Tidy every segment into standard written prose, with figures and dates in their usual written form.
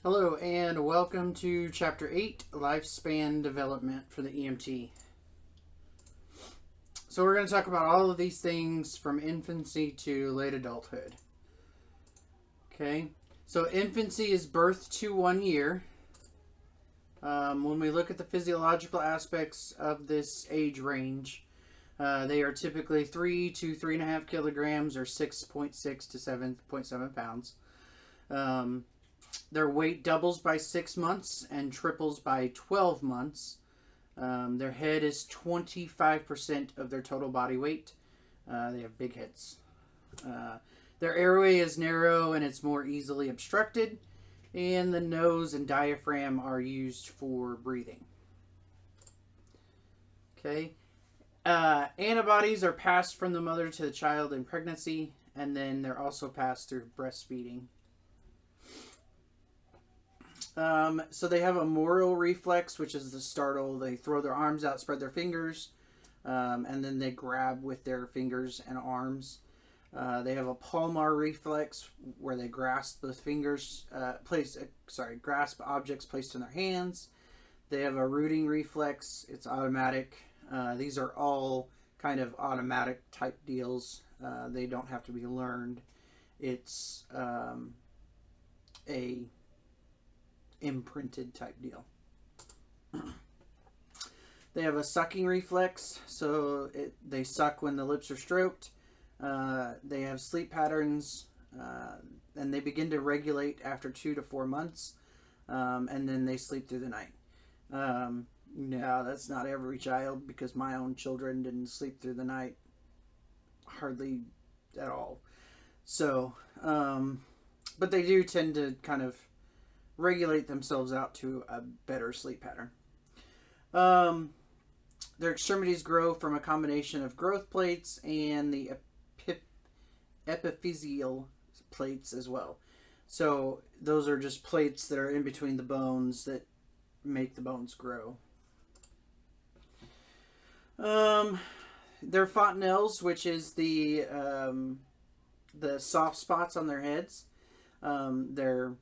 Hello and welcome to Chapter 8, Lifespan Development for the EMT. So we're going to talk about all of these things from infancy to late adulthood. Okay, so infancy is birth to 1 year. When we look at the physiological aspects of this age range, they are typically 3 to 3.5 kilograms or 6.6 to 7.7 pounds. Their weight doubles by 6 months and triples by 12 months. Their head is 25% of their total body weight. They have big heads. Their airway is narrow and it's more easily obstructed, and the nose and diaphragm are used for breathing. Okay. Antibodies are passed from the mother to the child in pregnancy, and then they're also passed through breastfeeding. So they have a Moro reflex, which is the startle. They throw their arms out, spread their fingers, and then they grab with their fingers and arms. They have a palmar reflex where they grasp the fingers, grasp objects placed in their hands. They have a rooting reflex. It's automatic. These are all kind of automatic type deals. They don't have to be learned. It's a imprinted type deal. They have a sucking reflex, so they suck when the lips are stroked. They have sleep patterns, and they begin to regulate after 2 to 4 months, and then they sleep through the night. No, that's not every child, because my own children didn't sleep through the night hardly at all. So, but they do tend to kind of regulate themselves out to a better sleep pattern. Their extremities grow from a combination of growth plates and the epiphyseal plates as well. So those are just plates that are in between the bones that make the bones grow. Their fontanelles, which is the soft spots on their heads, they're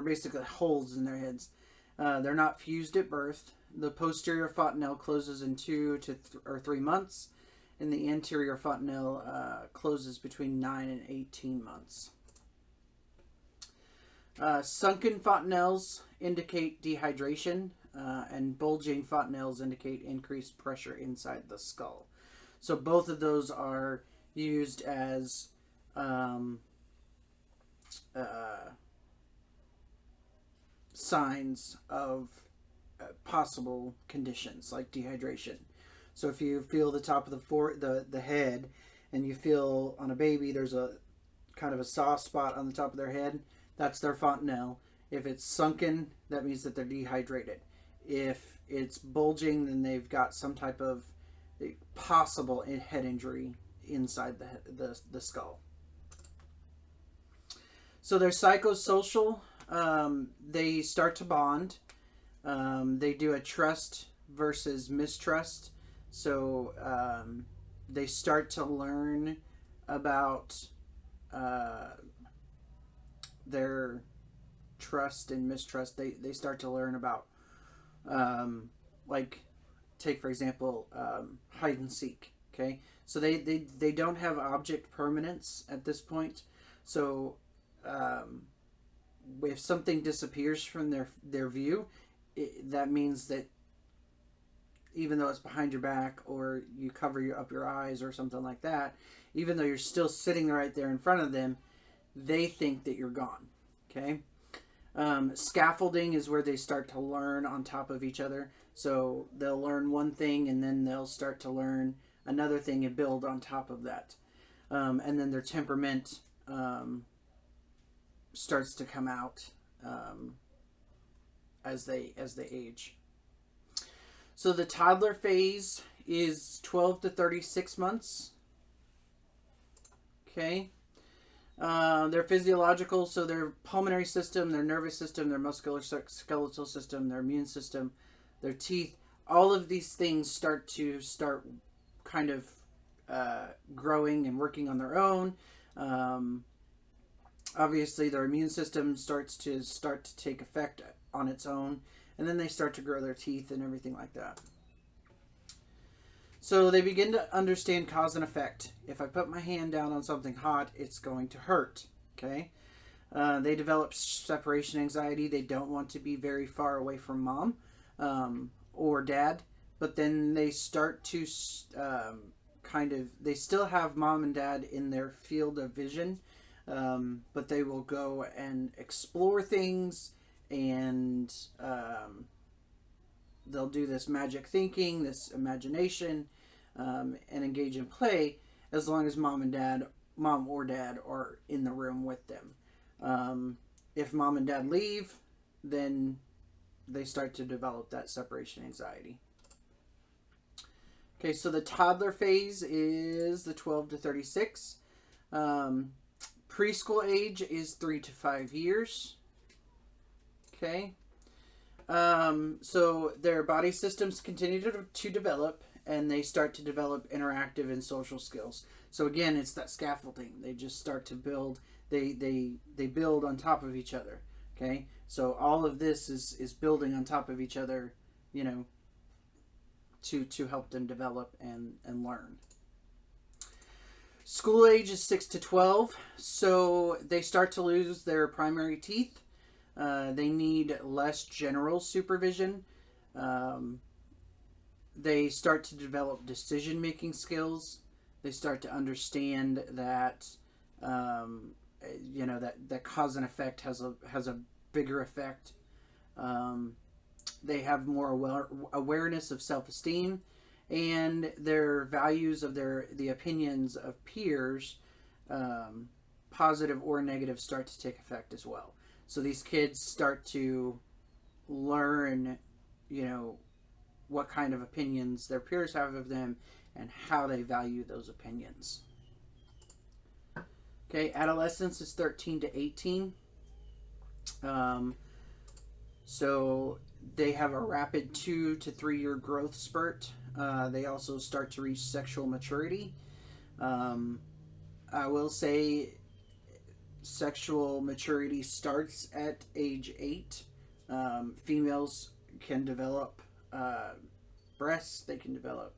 basically holes in their heads. They're not fused at birth. The posterior fontanelle closes in 2 to 3 months, and the anterior fontanelle closes between 9 and 18 months. Sunken fontanelles indicate dehydration, and bulging fontanelles indicate increased pressure inside the skull. So both of those are used as signs of possible conditions like dehydration. So if you feel the top of the head, and you feel on a baby there's a kind of a soft spot on the top of their head, that's their fontanelle. If it's sunken, that means that they're dehydrated. If it's bulging, then they've got some type of possible head injury inside the skull. So they're psychosocial. They start to bond. They do a trust versus mistrust. So they start to learn about their trust and mistrust. They start to learn about, like, take for example, hide and seek. Okay, so they don't have object permanence at this point. So if something disappears from their view, that means that even though it's behind your back, or you cover up your eyes or something like that, even though you're still sitting right there in front of them, they think that you're gone. Okay. Scaffolding is where they start to learn on top of each other. So they'll learn one thing, and then they'll start to learn another thing and build on top of that. And then their temperament starts to come out as they age. So the toddler phase is 12 to 36 months. Okay. Their physiological, so their pulmonary system, their nervous system, their musculoskeletal system, their immune system, their teeth, all of these things start kind of growing and working on their own. obviously their immune system starts to take effect on its own, and then they start to grow their teeth and everything like that. So they begin to understand cause and effect. If I put my hand down on something hot, it's going to hurt. Okay. They develop separation anxiety. They don't want to be very far away from mom or dad. But then they start to they still have mom and dad in their field of vision. But they will go and explore things, and they'll do this magic thinking, this imagination, and engage in play as long as mom or dad are in the room with them. If mom and dad leave, then they start to develop that separation anxiety. Okay, so the toddler phase is the 12 to 36. Preschool age is 3 to 5 years. Okay. So their body systems continue to develop, and they start to develop interactive and social skills. So again, it's that scaffolding. They just start to build. They build on top of each other. Okay. So all of this is building on top of each other, you know, to help them develop and learn. School age is 6 to 12. So they start to lose their primary teeth. They need less general supervision. They start to develop decision-making skills. They start to understand that, that cause and effect has a bigger effect. They have more awareness of self-esteem, and their values of the opinions of peers, positive or negative, start to take effect as well. So these kids start to learn, what kind of opinions their peers have of them and how they value those opinions. Okay, adolescence is 13 to 18. So they have a rapid 2 to 3 year growth spurt. They also start to reach sexual maturity. I will say sexual maturity starts at age 8. Females can develop breasts, they can develop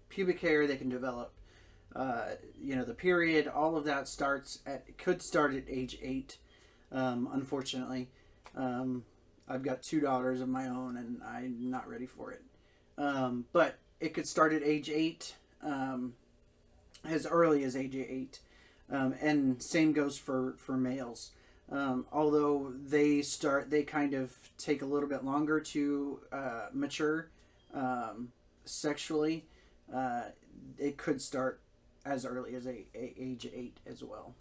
pubic hair, they can develop the period. All of that could start at age 8. Unfortunately, I've got 2 daughters of my own, and I'm not ready for it. But it could start at age 8, as early as age 8, and same goes for males. Although they kind of take a little bit longer to mature sexually. It could start as early as age 8 as well.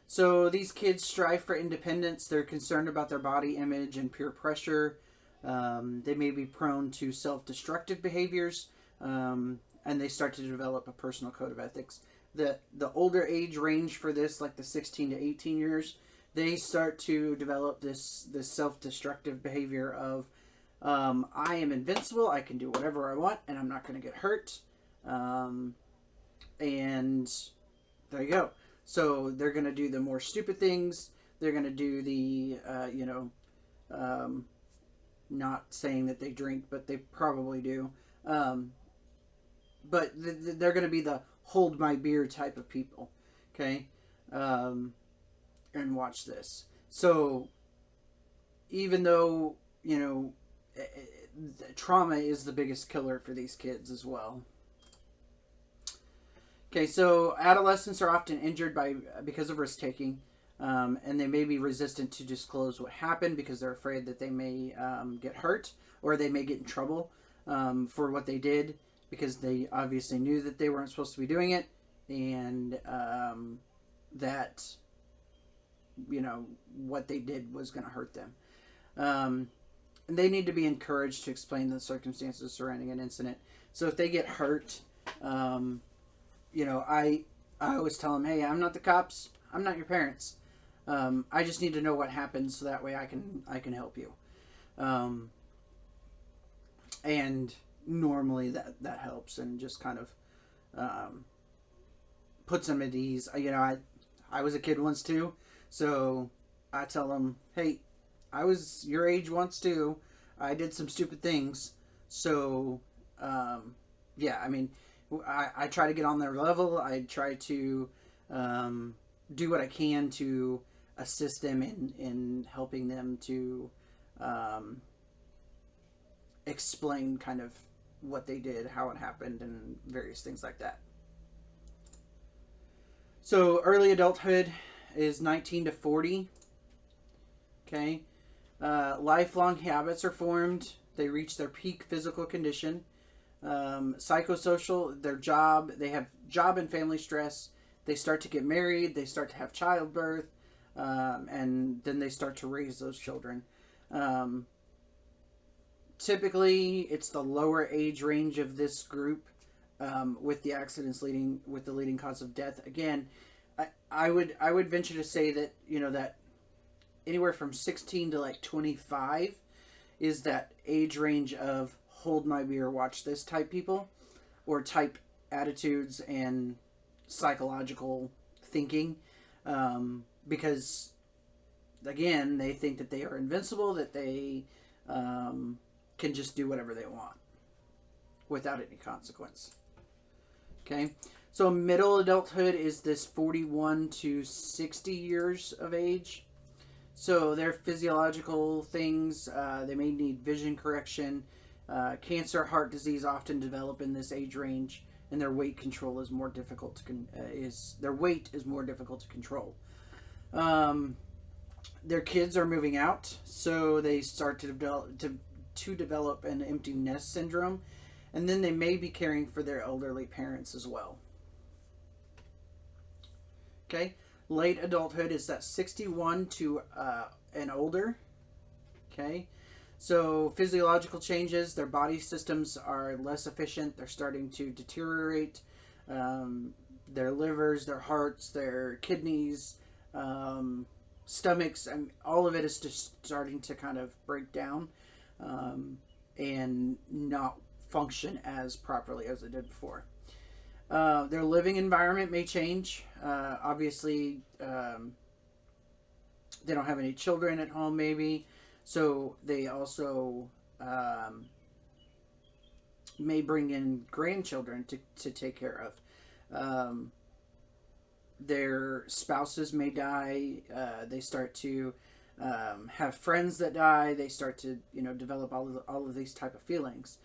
So these kids strive for independence. They're concerned about their body image and peer pressure. They may be prone to self-destructive behaviors, and they start to develop a personal code of ethics. The older age range for this, like the 16 to 18 years, they start to develop this self-destructive behavior of, I am invincible, I can do whatever I want, and I'm not going to get hurt. And there you go. So they're going to do the more stupid things. They're going to do the, not saying that they drink, but they probably do. But they're going to be the hold my beer type of people. Okay? And watch this. So even though, trauma is the biggest killer for these kids as well. Okay, so adolescents are often injured because of risk taking, and they may be resistant to disclose what happened because they're afraid that they may get hurt, or they may get in trouble for what they did, because they obviously knew that they weren't supposed to be doing it, and that what they did was going to hurt them. And they need to be encouraged to explain the circumstances surrounding an incident. So if they get hurt, I always tell them, hey, I'm not the cops. I'm not your parents. I just need to know what happened so that way I can help you. And normally that helps, and just kind of puts them at ease. I was a kid once too, so I tell them, hey, I was your age once too. I did some stupid things. So, yeah, I mean, I try to get on their level. I try to do what I can to assist them in helping them to explain kind of what they did, how it happened, and various things like that. So early adulthood is 19 to 40. Okay. Lifelong habits are formed. They reach their peak physical condition. Psychosocial, their job, they have job and family stress. They start to get married. They start to have childbirth. And then they start to raise those children. Typically, it's the lower age range of this group with the accidents with the leading cause of death. Again, I would venture to say that that anywhere from 16 to like 25 is that age range of hold my beer, watch this type people, or type attitudes and psychological thinking, because again they think that they are invincible, that they can just do whatever they want without any consequence. Okay, so middle adulthood is this 41 to 60 years of age. So their physiological things, they may need vision correction. Cancer, heart disease often develop in this age range, and their weight control is more difficult their weight is more difficult to control. Their kids are moving out, so they start to develop an empty nest syndrome, and then they may be caring for their elderly parents as well. Okay, late adulthood is that 61 to and older. Okay, so physiological changes, their body systems are less efficient. They're starting to deteriorate. Their livers, their hearts, their kidneys, stomachs, and all of it is just starting to kind of break down and not function as properly as it did before. Their living environment may change. Obviously, they don't have any children at home, maybe, so they also may bring in grandchildren to take care of. Their spouses may die. They start to have friends that die. They start to develop all of these type of feelings.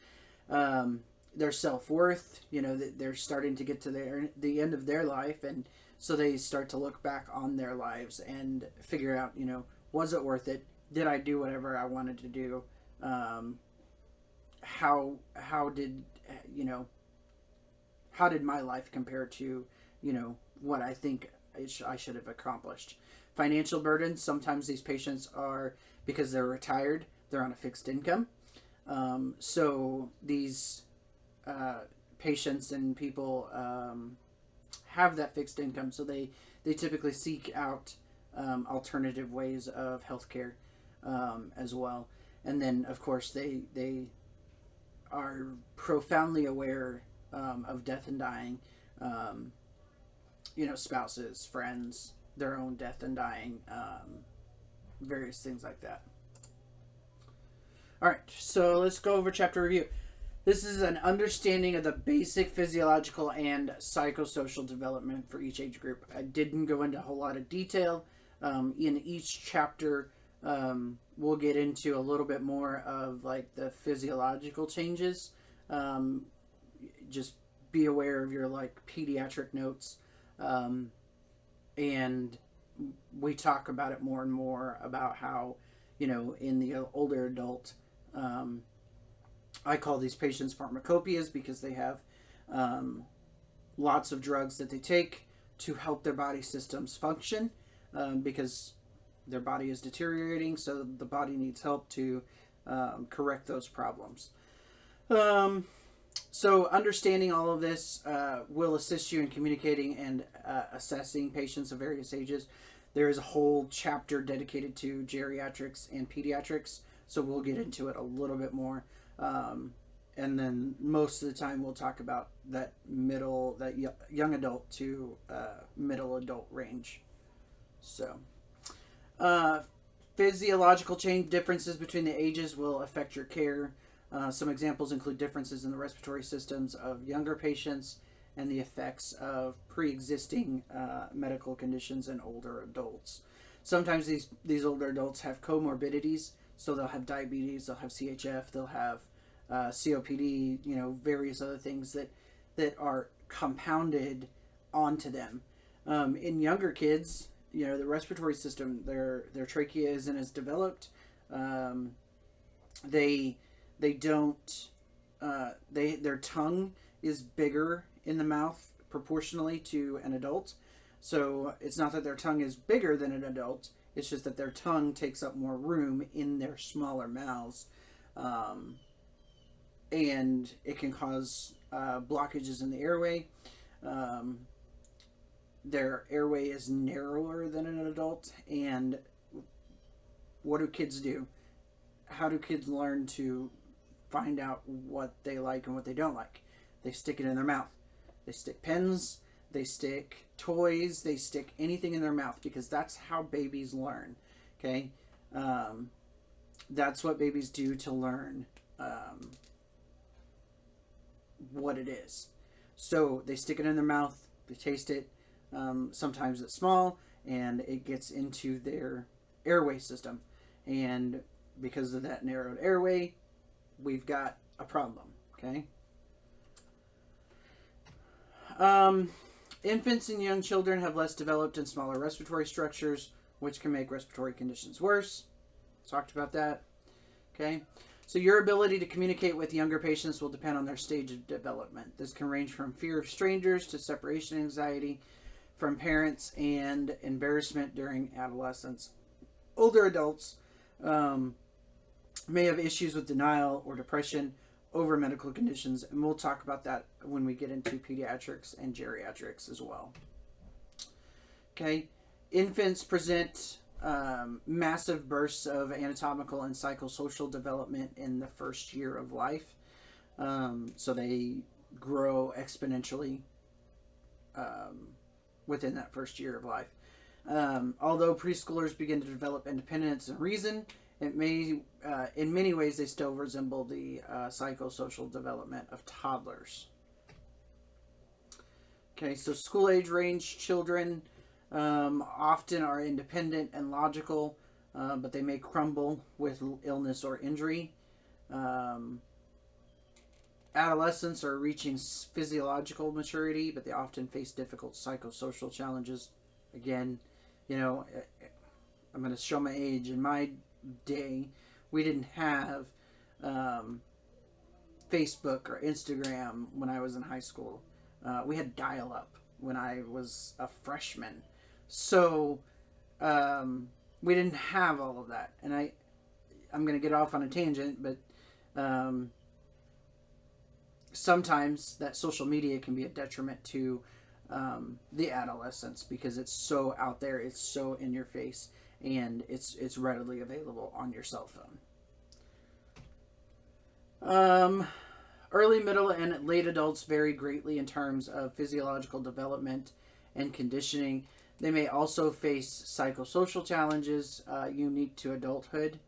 Their self-worth, they're starting to get to the end of their life, and so they start to look back on their lives and figure out, was it worth it? Did I do whatever I wanted to do? How did my life compare to what I think I should have accomplished? Financial burdens. Sometimes these patients are, because they're retired, they're on a fixed income. So these patients and people have that fixed income, so they typically seek out alternative ways of healthcare as well. And then, of course, they are profoundly aware of death and dying. Spouses, friends, their own death and dying, various things like that. All right, so let's go over chapter review. This is an understanding of the basic physiological and psychosocial development for each age group. I didn't go into a whole lot of detail. In each chapter, we'll get into a little bit more of like the physiological changes. Just be aware of your like pediatric notes. And we talk about it more and more about how, in the older adult, I call these patients pharmacopoeias because they have lots of drugs that they take to help their body systems function, because their body is deteriorating, so the body needs help to correct those problems. So understanding all of this will assist you in communicating and assessing patients of various ages. There is a whole chapter dedicated to geriatrics and pediatrics, so we'll get into it a little bit more and then most of the time we'll talk about that young adult to middle adult range. So, physiological change differences between the ages will affect your care. Some examples include differences in the respiratory systems of younger patients and the effects of pre-existing medical conditions in older adults. Sometimes these older adults have comorbidities, so they'll have diabetes, they'll have CHF, they'll have COPD, various other things that are compounded onto them. In younger kids, the respiratory system, their trachea isn't as developed. They don't. Their tongue is bigger in the mouth proportionally to an adult. So it's not that their tongue is bigger than an adult. It's just that their tongue takes up more room in their smaller mouths. And it can cause blockages in the airway. Their airway is narrower than an adult. And what do kids do? How do kids learn to find out what they like and what they don't like? They stick it in their mouth. They stick pens, they stick toys, they stick anything in their mouth because that's how babies learn. Okay? That's what babies do to learn what it is. So they stick it in their mouth, they taste it. Sometimes it's small and it gets into their airway system. And because of that narrowed airway, we've got a problem. Okay? Infants and young children have less developed and smaller respiratory structures, which can make respiratory conditions worse. Talked about that. Okay? So your ability to communicate with younger patients will depend on their stage of development. This can range from fear of strangers to separation anxiety from parents and embarrassment during adolescence. Older adults may have issues with denial or depression over medical conditions, and we'll talk about that when we get into pediatrics and geriatrics as well. Okay, infants present massive bursts of anatomical and psychosocial development in the first year of life. So they grow exponentially within that first year of life. Although preschoolers begin to develop independence and reason, it may, in many ways, they still resemble the psychosocial development of toddlers. Okay, so school-age range children often are independent and logical, but they may crumble with illness or injury. Adolescents are reaching physiological maturity, but they often face difficult psychosocial challenges. Again, I'm going to show my age. In my day, we didn't have Facebook or Instagram when I was in high school. We had dial-up when I was a freshman. So we didn't have all of that. And I'm going to get off on a tangent, but sometimes that social media can be a detriment to the adolescents because it's so out there, it's so in your face, and it's readily available on your cell phone. Early, middle, and late adults vary greatly in terms of physiological development and conditioning. They may also face psychosocial challenges unique to adulthood.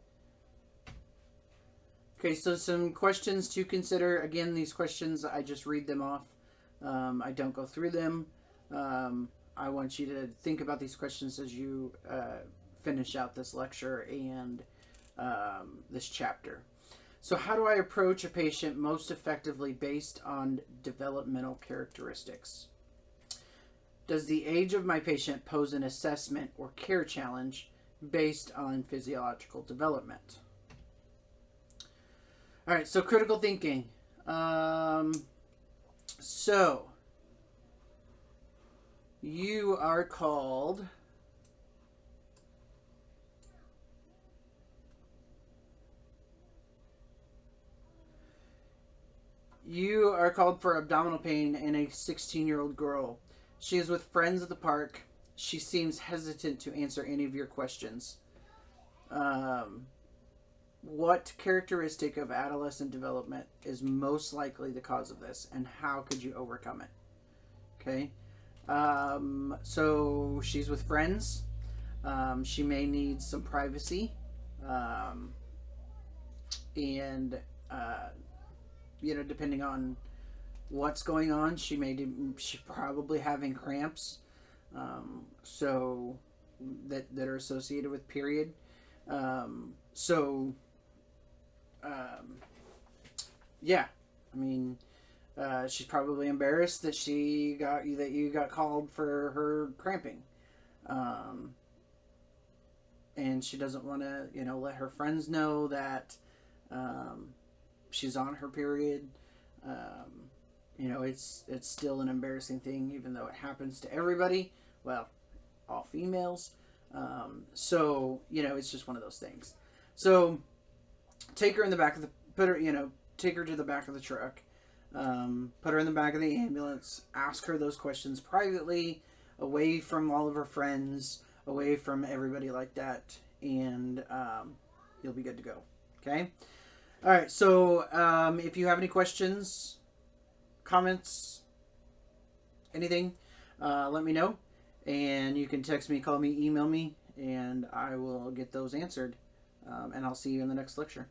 Okay, so some questions to consider. Again, these questions, I just read them off. I don't go through them. I want you to think about these questions as you finish out this lecture and this chapter. So how do I approach a patient most effectively based on developmental characteristics? Does the age of my patient pose an assessment or care challenge based on physiological development? All right, so critical thinking. So you are called for abdominal pain in a 16-year-old girl. She is with friends at the park. She seems hesitant to answer any of your questions. what characteristic of adolescent development is most likely the cause of this, and how could you overcome it? Okay. So she's with friends. She may need some privacy. And, depending on what's going on, she's probably having cramps. So that are associated with period. So, yeah, I mean, she's probably embarrassed that you got called for her cramping, and she doesn't want to let her friends know that she's on her period. It's still an embarrassing thing, even though it happens to everybody. Well, all females. So it's just one of those things. So take her in the back of the take her to the back of the truck. Put her in the back of the ambulance. Ask her those questions privately, away from all of her friends, away from everybody like that, and you'll be good to go. Okay. All right. So if you have any questions, comments, anything, let me know. And you can text me, call me, email me, and I will get those answered. And I'll see you in the next lecture.